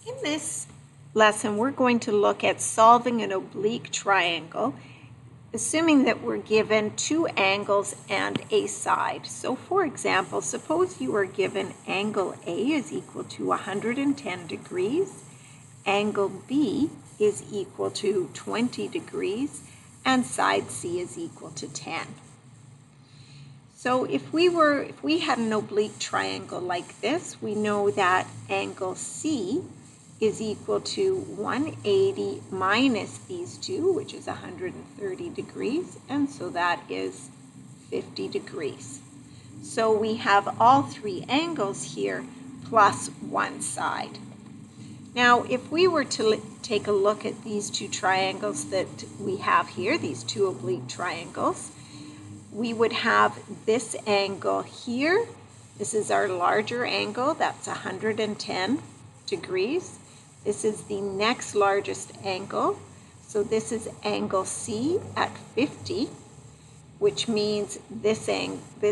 In this lesson, we're going to look at solving an oblique triangle, assuming that we're given two angles and a side. So for example, suppose you are given angle A is equal to 110 degrees, angle B is equal to 20 degrees, and side C is equal to 10. So if we had an oblique triangle like this, we know that angle C is equal to 180 minus these two, which is 130 degrees, and so that is 50 degrees. So we have all three angles here plus one side. Now, if we were to take a look at these two triangles that we have here, these two oblique triangles, we would have this angle here. This is our larger angle, that's 110 degrees. This is the next largest angle. So this is angle C at 50, which means this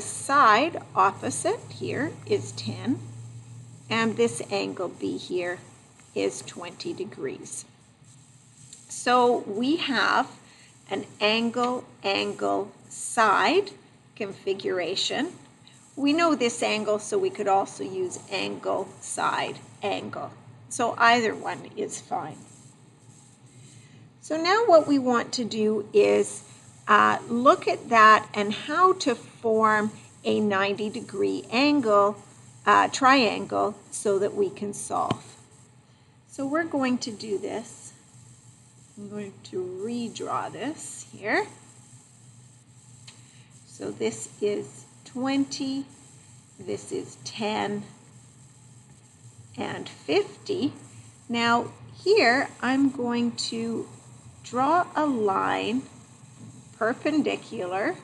side opposite here is 10, and this angle B here is 20 degrees. So we have an angle, side configuration. We know this angle, so we could also use angle, side, angle. So either one is fine. So now what we want to do is look at that and how to form a 90-degree angle, triangle, so that we can solve. So we're going to do this. I'm going to redraw this here. So this is 20, this is 10, and 50. Now here I'm going to draw a line perpendicular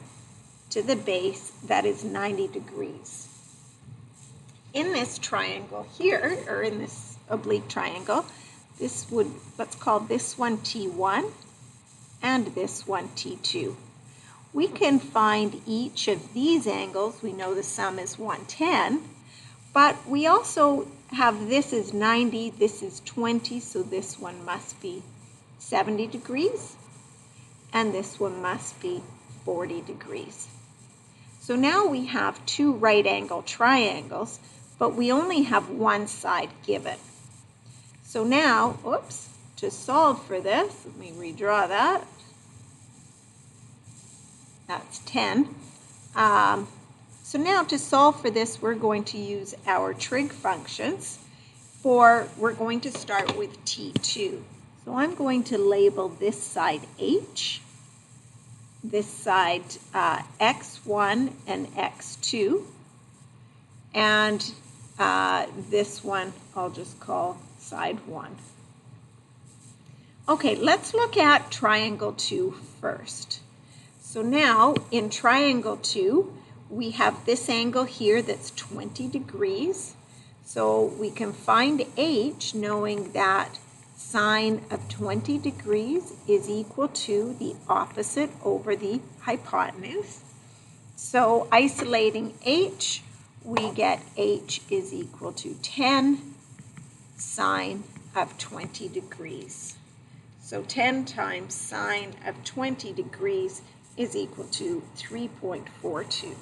to the base that is 90 degrees. In this triangle here, or in this oblique triangle, let's call this one T1 and this one T2. We can find each of these angles. We know the sum is 110, but we also have this is 90, this is 20, so this one must be 70 degrees, and this one must be 40 degrees. So now we have two right angle triangles, but we only have one side given. So now, to solve for this, let me redraw that. That's 10. So now to solve for this, we're going to use our trig functions. We're going to start with T2. So I'm going to label this side H, this side X1 and X2, and this one I'll just call side 1. Okay, let's look at triangle 2 first. So now in triangle 2, we have this angle here that's 20 degrees. So we can find H knowing that sine of 20 degrees is equal to the opposite over the hypotenuse. So isolating H, we get H is equal to 10 sine of 20 degrees. So 10 times sine of 20 degrees is equal to 3.42.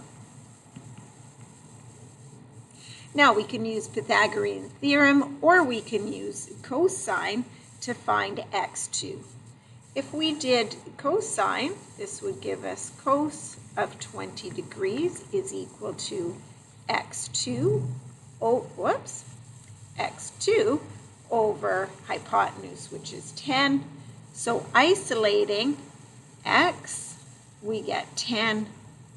Now we can use Pythagorean theorem, or we can use cosine to find x2. If we did cosine, this would give us cos of 20 degrees is equal to x2 over hypotenuse, which is 10. So isolating x, we get 10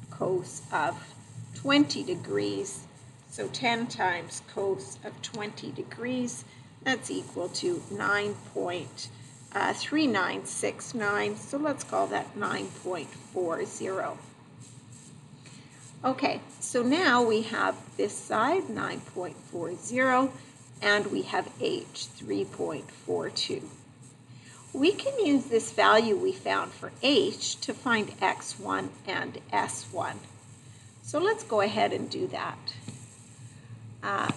cos of 20 degrees. So 10 times cos of 20 degrees, that's equal to 9.3969. So let's call that 9.40. Okay, so now we have this side, 9.40, and we have H, 3.42. We can use this value we found for H to find X1 and S1. So let's go ahead and do that.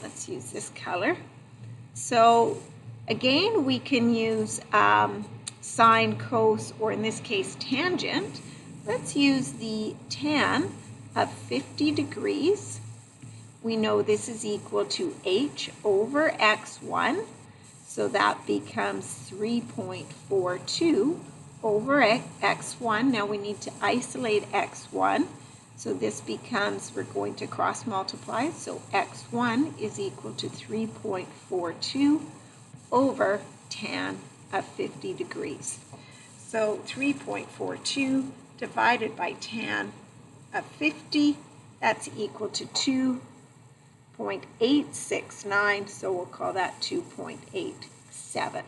Let's use this color. So Again, we can use sine, cos, or in this case, tangent. Let's use the tan of 50 degrees. We know this is equal to h over x1, so that becomes 3.42 over x1. Now we need to isolate x1, so this becomes, we're going to cross multiply, so x1 is equal to 3.42 over tan of 50 degrees. So 3.42 divided by tan of 50, that's equal to 2.869, so we'll call that 2.87.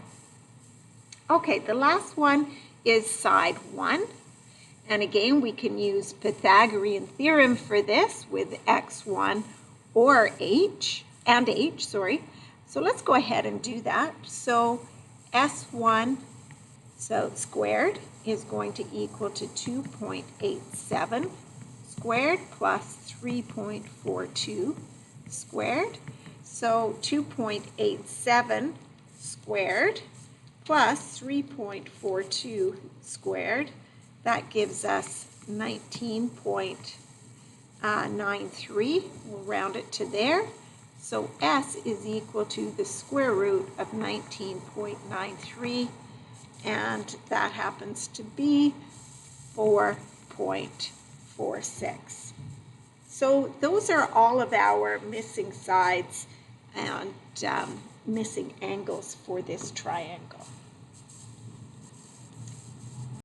Okay, the last one is side 1. And again, we can use Pythagorean theorem for this with x1 or h. So let's go ahead and do that. So S1 squared is going to equal to 2.87 squared plus 3.42 squared. So 2.87 squared plus 3.42 squared, that gives us 19.93. We'll round it to there. So S is equal to the square root of 19.93, and that happens to be 4.46. So those are all of our missing sides and missing angles for this triangle.